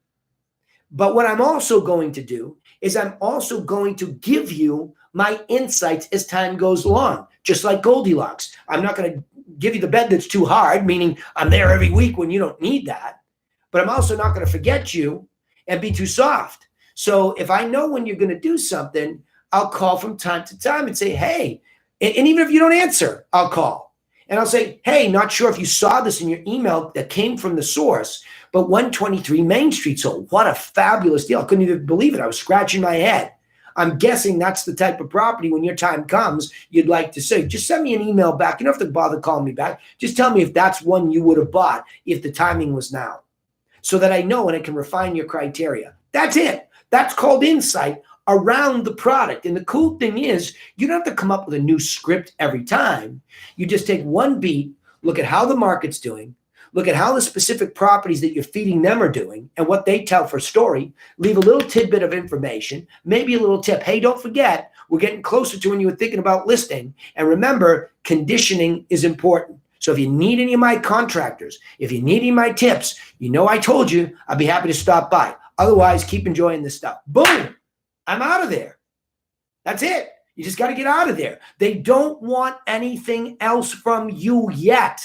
But what I'm also going to do is I'm also going to give you my insights as time goes along, just like Goldilocks. I'm not going to give you the bed that's too hard, meaning I'm there every week when you don't need that. But I'm also not going to forget you and be too soft. So if I know when you're going to do something, I'll call from time to time and say, hey, and even if you don't answer, I'll call. And I'll say, hey, not sure if you saw this in your email that came from the source, but 123 Main Street sold. What a fabulous deal. I couldn't even believe it. I was scratching my head. I'm guessing that's the type of property when your time comes, you'd like to say, just send me an email back. You don't have to bother calling me back. Just tell me if that's one you would have bought if the timing was now, so that I know and I can refine your criteria. That's it. That's called insight around the product. And the cool thing is you don't have to come up with a new script every time. You just take one beat, look at how the market's doing, look at how the specific properties that you're feeding them are doing and what they tell for story, leave a little tidbit of information, maybe a little tip. Hey, don't forget, we're getting closer to when you were thinking about listing. And remember, conditioning is important. So if you need any of my contractors, if you need any of my tips, you know I told you I'd be happy to stop by. Otherwise, keep enjoying this stuff. Boom, I'm out of there. That's it. You just got to get out of there. They don't want anything else from you yet.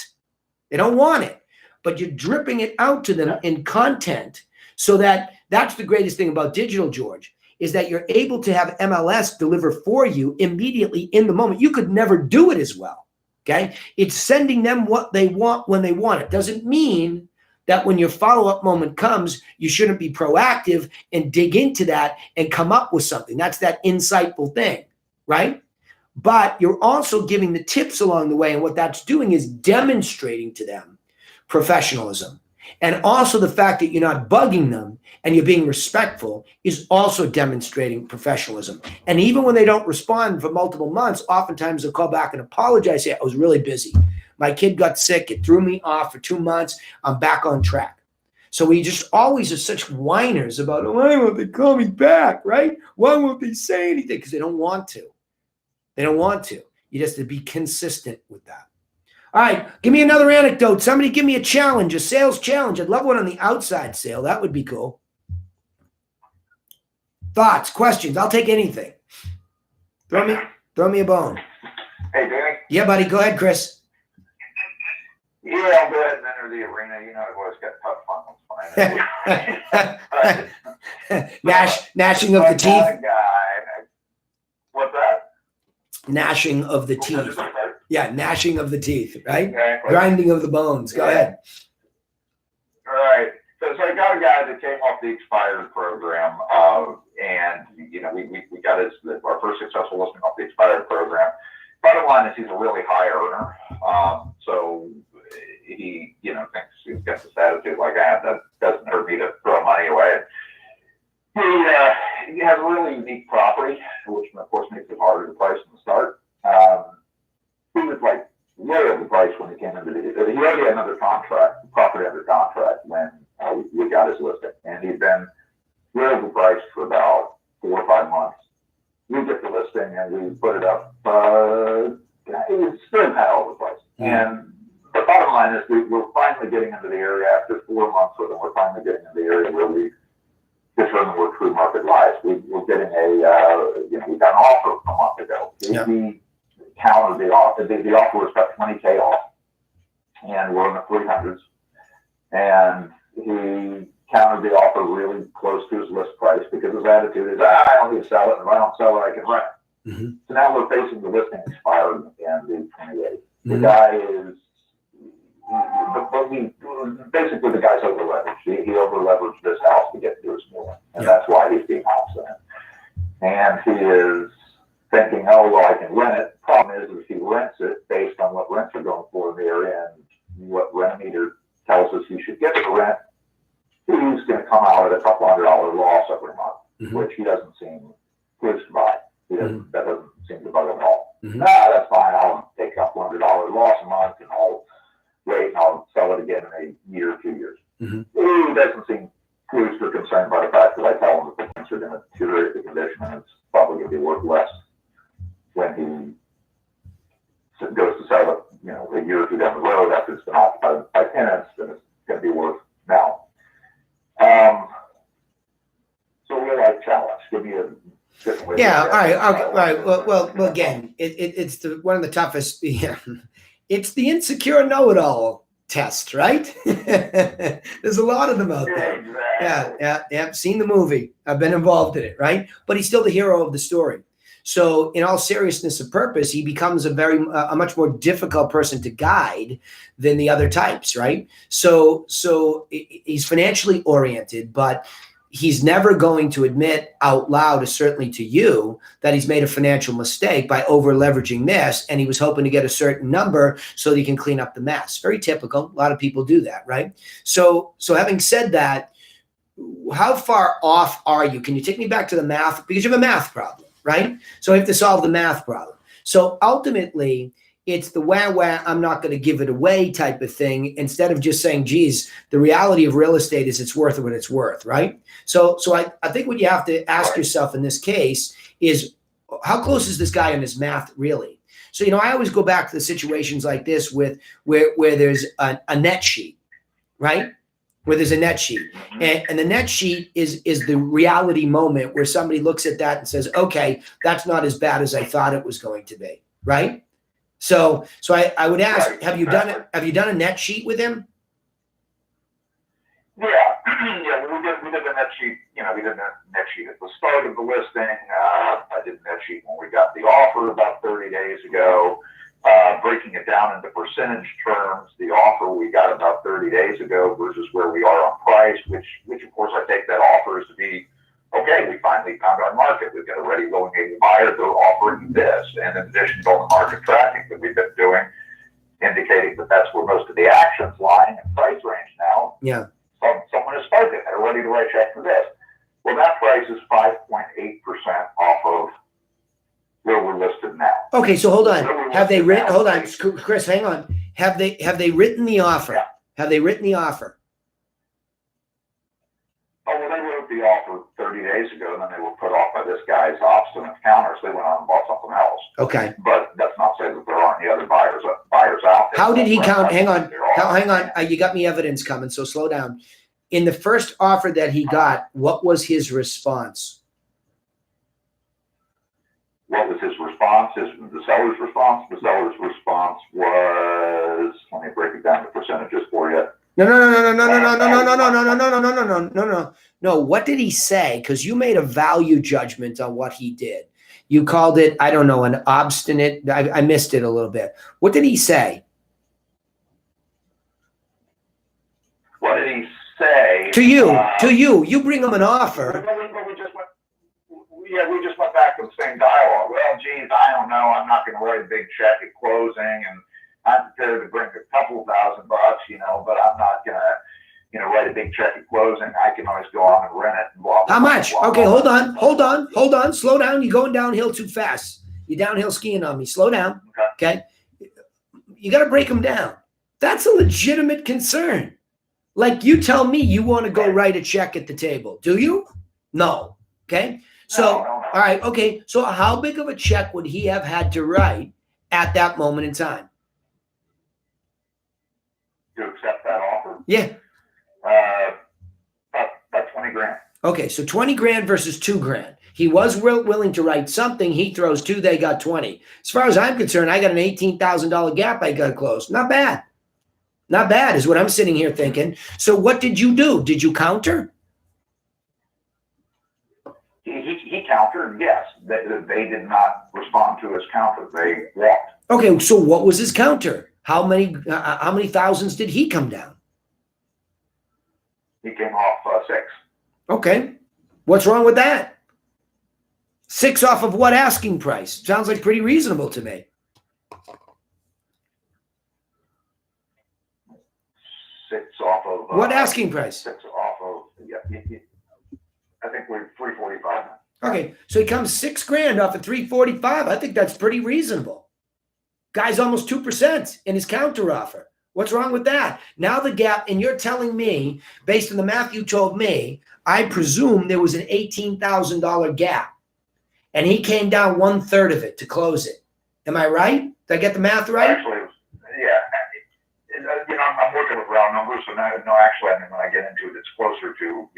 They don't want it. But you're dripping it out to them in content so that's the greatest thing about digital, George, is that you're able to have MLS deliver for you immediately in the moment. You could never do it as well. Okay. It's sending them what they want when they want it. Doesn't mean that when your follow-up moment comes, you shouldn't be proactive and dig into that and come up with something. That's that insightful thing, right? But you're also giving the tips along the way. And what that's doing is demonstrating to them professionalism. And also the fact that you're not bugging them and you're being respectful is also demonstrating professionalism. And even when they don't respond for multiple months, oftentimes they'll call back and apologize. Say, I was really busy. My kid got sick. It threw me off for 2 months. I'm back on track. So we just always are such whiners about, why won't they call me back, right? Why won't they say anything? Because they don't want to. They don't want to. You just have to be consistent with that. All right, give me another anecdote. Somebody give me a challenge, a sales challenge. I'd love one on the outside sale. That would be cool. Thoughts, questions? I'll take anything. Throw me a bone. Hey, Danny. Yeah, buddy. Go ahead, Chris. Yeah, I'll go ahead and enter the arena. You know, I've always got tough fun. Gnashing of the teeth. What's that? Gnashing of the teeth. Yeah, gnashing of the teeth, right? Exactly. Grinding of the bones. Go ahead. All right. So I got a guy that came off the expired program, and you know, we got our first successful listing off the expired program. Bottom line is he's a really high earner, so he, you know, thinks he's got this attitude like I have that doesn't hurt me to throw money away. He has a really unique property, which of course makes it harder to price from the start. He was like way overpriced when he came into the. He already had another property under contract when we got his listing, and he'd been way overpriced for about 4 or 5 months. We get the listing and we put it up. It was still kind of overpriced. And the bottom line is we're finally getting into the area after 4 months with him. We're finally getting into the area where we determine where true market lies. We're getting we got an offer a month ago. We countered the offer. The offer was about 20K off, and we're in the 300s. And he countered the offer really close to his list price because his attitude is, I don't need to sell it. If I don't sell it, I can rent it. Mm-hmm. So now we're facing the listing expired in the 28th. The guy is, basically the guy's over leveraged. He over leveraged this house to get to his new one. And that's why he's being obstinate. And he is thinking, oh, well, I can rent it. Problem is, if he rents it based on what rents are going for in the area and what Rent-A-Meter tells us he should get for rent, he's going to come out at a couple $100 loss every month, which he doesn't seem pleased by. That doesn't seem to bug him at all. That's fine. I'll take a couple $100 loss a month and I'll wait and I'll sell it again in a year or 2 years. He doesn't seem pleased or concerned by the fact that I tell him that the rents are going to deteriorate the condition and it's probably going to be worth less when he goes to sell it, a year or two down the road after it's been occupied by tenants, then it's going to be worth now. So real life challenge. Give me a different way. Yeah. All right. Okay. All right. Well. Again, it's one of the toughest. Yeah. It's the insecure know-it-all test, right? There's a lot of them out there. Exactly. Yeah. Seen the movie. I've been involved in it, right? But he's still the hero of the story. So, in all seriousness of purpose, he becomes a much more difficult person to guide than the other types, right? So he's financially oriented, but he's never going to admit out loud, or certainly to you, that he's made a financial mistake by over leveraging this, and he was hoping to get a certain number so that he can clean up the mess. Very typical. A lot of people do that, right? So having said that, how far off are you? Can you take me back to the math? Because you have a math problem, right? So I have to solve the math problem. So ultimately, it's the wah, I'm not going to give it away type of thing, instead of just saying, geez, the reality of real estate is it's worth what it's worth, right? So I think what you have to ask yourself in this case is, how close is this guy on his math really? So, I always go back to the situations like this where there's a net sheet, right? Where there's a net sheet, and the net sheet is the reality moment where somebody looks at that and says, okay, that's not as bad as I thought it was going to be, right? So I would ask, have you done it? Have you done a net sheet with him? Yeah, we did the net sheet. We did the net sheet at the start of the listing. I did the net sheet when we got the offer about 30 days ago. Breaking it down into percentage terms, the offer we got about 30 days ago versus where we are on price, which of course I take that offer as to be, okay, we finally found our market. We've got a ready, willing, able buyer. They're offering this. And in addition to all the market tracking that we've been doing, indicating that that's where most of the action's lying in price range now. Yeah. Someone has spoken. They're ready to write a check for this. Well, that price is 5.8% off of where we're listed now. Okay, so hold on. Have they written? Hold on, Chris. Hang on. Have they written the offer? Yeah. Have they written the offer? Oh, well, they wrote the offer 30 days ago, and then they were put off by this guy's obstinate counter, so they went out and bought something else. Okay. But that's not saying that there aren't any other buyers out there. How did he count? Hang on. Hang on. You got me evidence coming, so slow down. In the first offer that he got, what was his response? What was his response? The seller's response? The seller's response was, let me break it down to percentages for you. No. What did he say? Because you made a value judgment on what he did. You called it, I don't know, an obstinate. I missed it a little bit. What did he say? What did he say? To you. You bring him an offer. We just went back to the same dialogue. Well, geez, I don't know. I'm not going to write a big check at closing, and I'm prepared to bring a couple $1,000, but I'm not going to, write a big check at closing. I can always go on and rent it. And blah, blah, How much? Blah, Okay, blah, hold on. Slow down. You're going downhill too fast. You're downhill skiing on me. Slow down. Okay. You got to break them down. That's a legitimate concern. Like, you tell me you want to go write a check at the table. Do you? No. Okay. So, No. all right. Okay. So how big of a check would he have had to write at that moment in time? To accept that offer? Yeah. About 20 grand. Okay. So 20 grand versus 2 grand. He was willing to write something. He throws 2. They got 20. As far as I'm concerned, I got an $18,000 gap I got to close. Not bad. Not bad is what I'm sitting here thinking. So what did you do? Did you counter? He countered, yes. They did not respond to his counter. They walked. Okay, so what was his counter? How many thousands did he come down? He came off 6. Okay, what's wrong with that? 6 off of what asking price? Sounds like pretty reasonable to me. 6 off of What asking price? 6 off of I think we're 345. Okay, so he comes $6,000 off of 345. I think that's pretty reasonable. Guy's almost 2% in his counter offer. What's wrong with that? Now the gap, and you're telling me, based on the math you told me, I presume there was an $18,000 gap, and he came down 1/3 of it to close it. Am I right? Did I get the math right? Actually, yeah. I'm working with round numbers, so no, actually, I mean, when I get into it, it's closer to,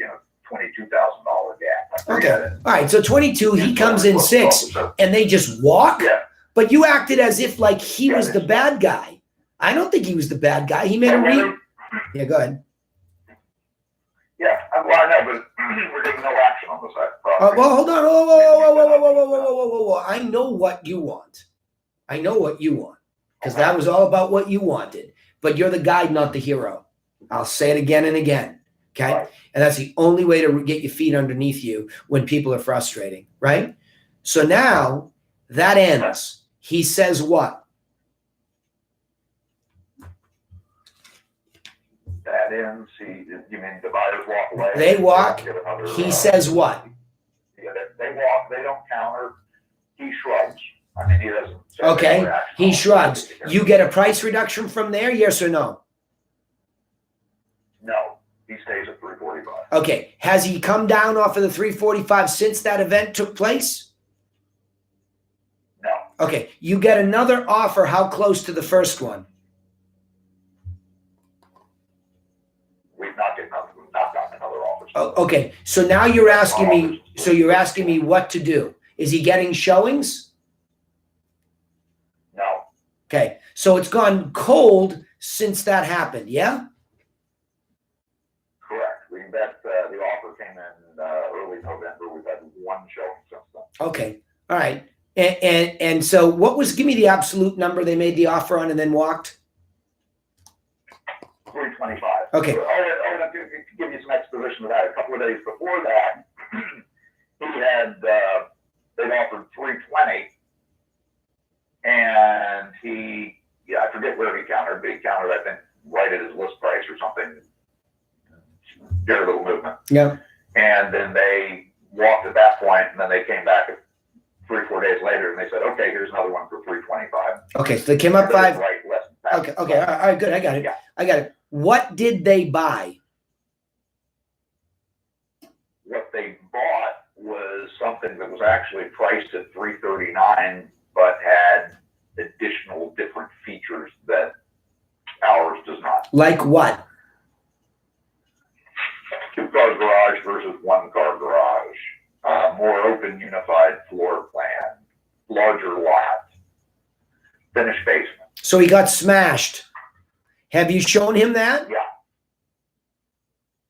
$22,000 gap. Okay. All right. So 22, he comes in 6, and they just walk? Yeah. But you acted as if like he was the bad guy. I don't think he was the bad guy. He made a Yeah, go ahead. Yeah, well, I know, but we're taking no action on the side. Well, hold on. Whoa. I know what you want. I know what you want, because that was all about what you wanted. But you're the guide, not the hero. I'll say it again and again. Okay. Right. And that's the only way to get your feet underneath you when people are frustrating. Right. So now that ends. He says what? That ends. You mean the buyers walk away? They walk. He says what? Yeah, they walk. They don't counter. He shrugs. I mean, he doesn't. Okay. He shrugs. You get a price reduction from there? Yes or no? No. He stays at 345. Okay. Has he come down off of the 345 since that event took place? No. Okay. You get another offer. How close to the first one? We've not gotten another offer. Oh, okay. So now you're asking me. So you're asking me what to do. Is he getting showings? No. Okay. So it's gone cold since that happened. Yeah. Correct. The offer came in early November. We've had one showing since then. Okay. All right. And so what was? Give me the absolute number they made the offer on and then walked. 325. Okay. I'll give you some exposition of that. A couple of days before that, he had they'd offered 320, and I forget where he countered, but he countered, I think, right at his list price or something. Very little movement. Yeah. And then they walked at that point, and then they came back 3-4 days later, and they said, "Okay, here's another one for 325." Okay, so they came up 5. Right, less than that. Okay, all right, good. I got it. Yeah. I got it. What did they buy? What they bought was something that was actually priced at 339, but had additional different features that ours does not. Like what? 2-car garage versus 1-car garage. More open, unified floor plan. Larger lot. Finished basement. So he got smashed. Have you shown him that? Yeah.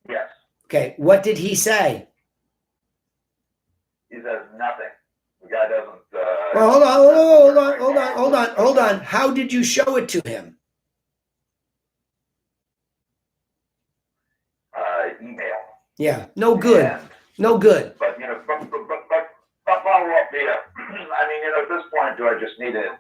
Yes. Okay, what did he say? He says nothing. The guy doesn't. Well, hold on. How did you show it to him? Email. Yeah, no good. And, No good. but follow up data. I mean, at this point, do I just need to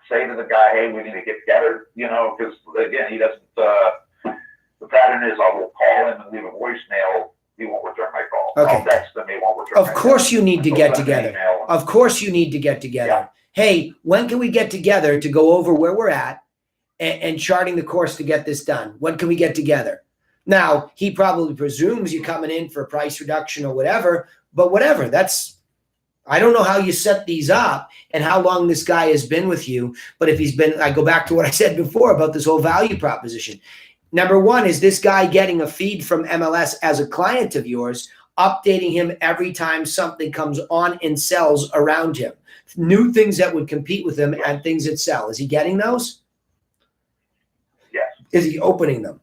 say to the guy, "Hey, we need to get together"? Because again, he doesn't. The pattern is I will call him and leave a voicemail. He won't return my call. Okay. I'll text him. He won't return. Of course you need to get together. Email. Of course you need to get together. Yeah. Hey, when can we get together to go over where we're at and charting the course to get this done? When can we get together? Now, he probably presumes you're coming in for a price reduction or whatever, but whatever. I don't know how you set these up and how long this guy has been with you, but if he's been, I go back to what I said before about this whole value proposition. Number one, is this guy getting a feed from MLS as a client of yours, updating him every time something comes on and sells around him? New things that would compete with him and things that sell. Is he getting those? Yes. Is he opening them?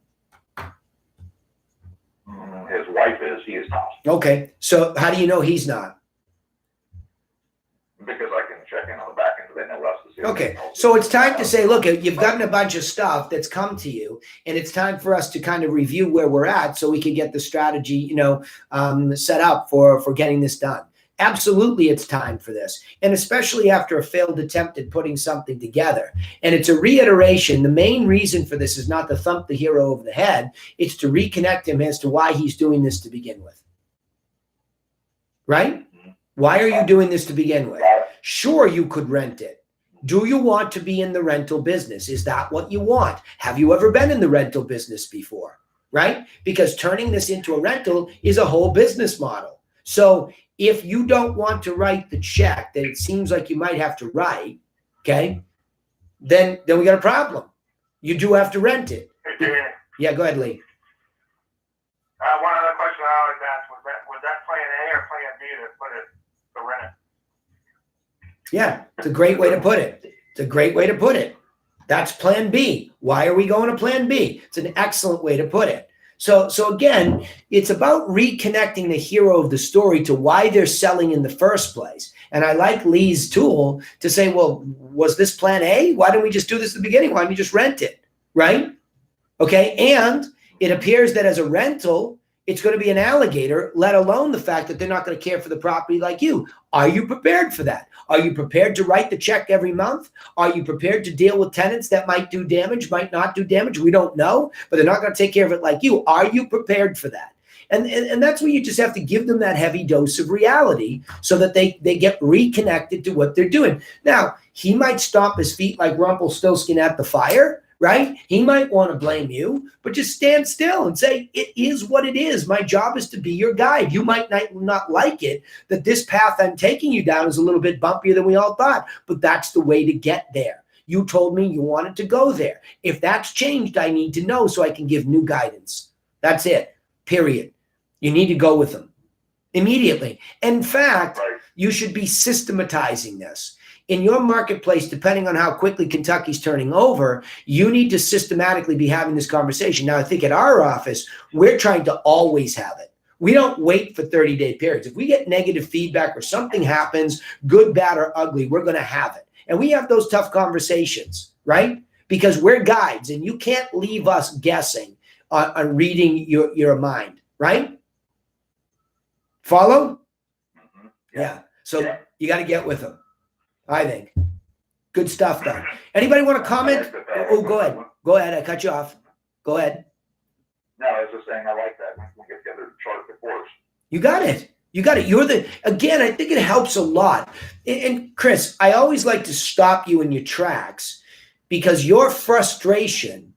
His wife is. He is not. Okay. So how do you know he's not? Because I can check in on the back end. They know us to Okay, so it's time to say, look, you've gotten a bunch of stuff that's come to you, and it's time for us to kind of review where we're at so we can get the strategy, set up for getting this done. Absolutely, it's time for this, and especially after a failed attempt at putting something together. And it's a reiteration. The main reason for this is not to thump the hero over the head. It's to reconnect him as to why he's doing this to begin with. Right? Why are you doing this to begin with? Sure, you could rent it. Do you want to be in the rental business? Is that what you want? Have you ever been in the rental business before? Right? Because turning this into a rental is a whole business model. So if you don't want to write the check that it seems like you might have to write, okay, then we got a problem. You do have to rent it. Yeah, go ahead, Lee. One other question I always ask, was that plan A or plan B to put it to rent it? Yeah, it's a great way to put it. It's a great way to put it. That's plan B. Why are we going to plan B? It's an excellent way to put it. So again, it's about reconnecting the hero of the story to why they're selling in the first place. And I like Lee's tool to say, well, was this plan A? Why didn't we just do this at the beginning? Why don't we just rent it? Right? Okay. And it appears that as a rental, it's going to be an alligator, let alone the fact that they're not going to care for the property like you. Are you prepared for that? Are you prepared to write the check every month? Are you prepared to deal with tenants that might do damage, might not do damage? We don't know, but they're not going to take care of it like you. Are you prepared for that? And that's where you just have to give them that heavy dose of reality so that they get reconnected to what they're doing. Now, he might stomp his feet like Rumpelstiltskin at the fire, right? He might want to blame you, but just stand still and say, it is what it is. My job is to be your guide. You might not like it, that this path I'm taking you down is a little bit bumpier than we all thought, but that's the way to get there. You told me you wanted to go there. If that's changed, I need to know so I can give new guidance. That's it, period. You need to go with them immediately. In fact, you should be systematizing this. In your marketplace, depending on how quickly Kentucky's turning over, you need to systematically be having this conversation. Now, I think at our office, we're trying to always have it. We don't wait for 30-day periods. If we get negative feedback or something happens, good, bad, or ugly, we're going to have it. And we have those tough conversations, right? Because we're guides, and you can't leave us guessing on reading your mind, right? Follow? Yeah. So you got to get with them. I think. Good stuff, though. Anybody want to comment? Oh, go ahead. Go ahead. I cut you off. Go ahead. No, I was just saying I like that. We get together and chart the course. You got it. You got it. Again, I think it helps a lot. And Chris, I always like to stop you in your tracks because your frustration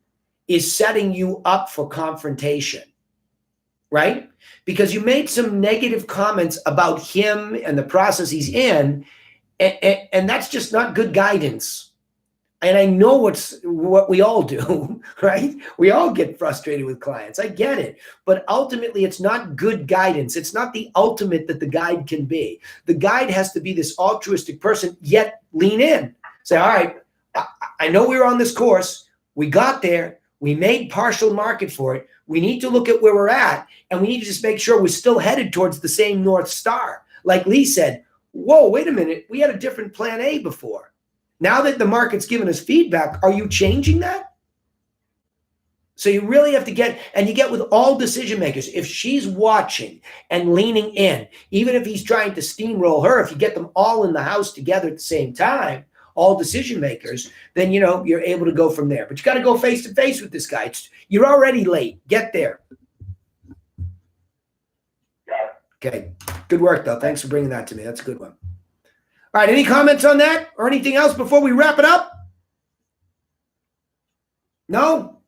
is setting you up for confrontation, right? Because you made some negative comments about him and the process he's in. And that's just not good guidance. And I know what we all do, right? We all get frustrated with clients. I get it. But ultimately, it's not good guidance. It's not the ultimate that the guide can be. The guide has to be this altruistic person, yet lean in. Say, all right, I know we were on this course. We got there. We made partial market for it. We need to look at where we're at. And we need to just make sure we're still headed towards the same North Star. Like Lee said, whoa, wait a minute. We had a different plan A before. Now that the market's given us feedback, are you changing that? So you really have to get with all decision makers. If she's watching and leaning in, even if he's trying to steamroll her, if you get them all in the house together at the same time, all decision makers, then, you're able to go from there. But you got to go face to face with this guy. You're already late. Get there. Okay. Good work, though. Thanks for bringing that to me. That's a good one. All right. Any comments on that or anything else before we wrap it up? No?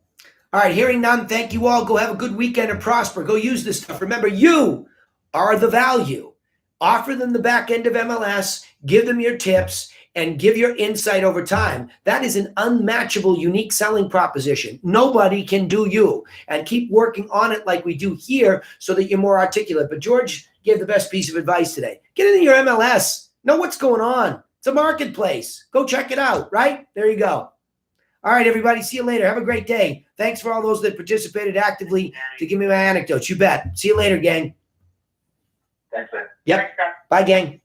All right. Hearing none, thank you all. Go have a good weekend and prosper. Go use this stuff. Remember, you are the value. Offer them the back end of MLS. Give them your tips and give your insight over time. That is an unmatchable, unique selling proposition. Nobody can do you. And keep working on it like we do here so that you're more articulate. But George gave the best piece of advice today. Get into your MLS. Know what's going on. It's a marketplace. Go check it out, right? There you go. All right, everybody. See you later. Have a great day. Thanks for all those that participated actively to give me my anecdotes. You bet. See you later, gang. Thanks, man. Yep. Bye, gang.